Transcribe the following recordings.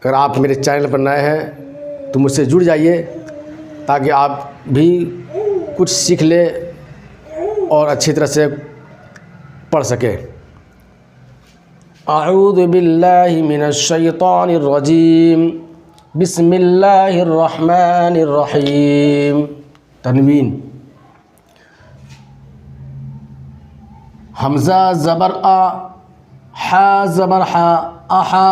اگر آپ میرے چینل پر نئے ہیں تو مجھ سے جڑ جائیے تاکہ آپ بھی کچھ سیکھ لیں اور اچھی طرح سے پڑھ سکیں۔ اعوذ باللہ من الشیطان الرجیم، بسم اللہ الرحمن الرحیم۔ تنوین، حمزہ زبر آ، حا زبر حا، احا،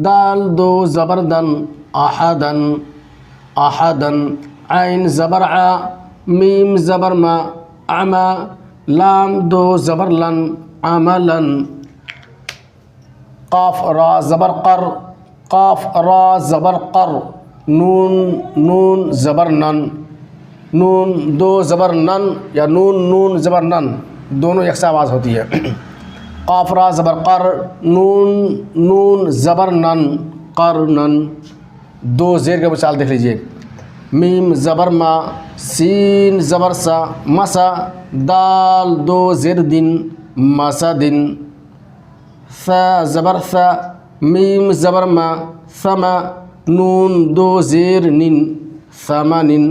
دال دو زبر دن، احدن، احدن، عین زبر ع، میم زبر ما، عما، لام دو زبر لن، عملن، قاف را زبر قر، قاف را زبر قر، نون نون زبر نن، نون دو زبر نن یا نون نون زبر نن دونوں یکساں آواز ہوتی ہے۔ قاف را زبر قر، نون نون زبر نن، قرنن، دو زیر کا مثال دیکھ لیجئے۔ میم زبر ما، سین زبر سا، مسا، دال دو زیر دن، مسدن، ثا زبر ثا، میم زبر ما، ثما، نون دو زیر نن، ثمنن،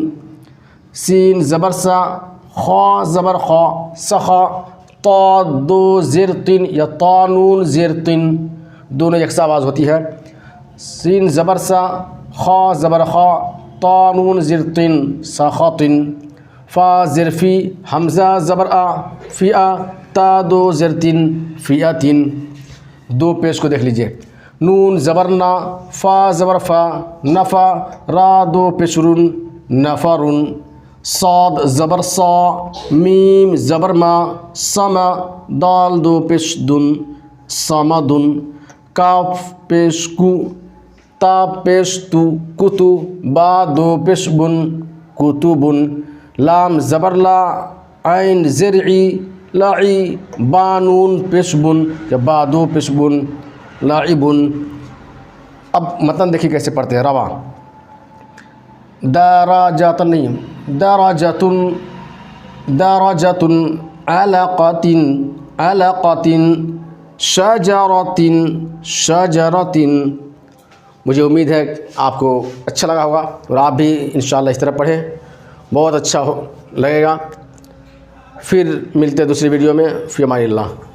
سین زبر سا، خا زبر خا، سخا، طا دو زیر تن یا طا نون زیر تن دونوں یکساں آواز ہوتی ہے۔ سین زبر سا، خا زبر خا، طا نون زیر تن، سخطن، فا زیر فی، حمزہ زبر آ، فیآ، تا دو زیر تن، فیاتن، دو پیش کو دیکھ لیجئے۔ نون زبر نا، فا زبر فا، نفا، را دو پیشرن، نفرن، صاد زبر صا، میم زبر ما، سما، دال دو پیش دن، سمدن، کاف پیش کو، تا پیش تو، کتو، با دو پیش بن، کتبن، لام زبر لا، عین زرعی، لاعی، بانون پیش بن یا با دو پیش بن، لاعبن۔ اب متن دیکھیے کیسے پڑھتے ہیں۔ رواں، دراجاتن نہیں، دراجاتن، دراجاتن، علقاتن، علقاتن، شجراتن، شجراتن۔ مجھے امید ہے آپ کو اچھا لگا ہوگا اور آپ بھی انشاءاللہ اس طرح پڑھیں، بہت اچھا لگے گا۔ پھر ملتے ہیں دوسری ویڈیو میں، فی امان اللہ۔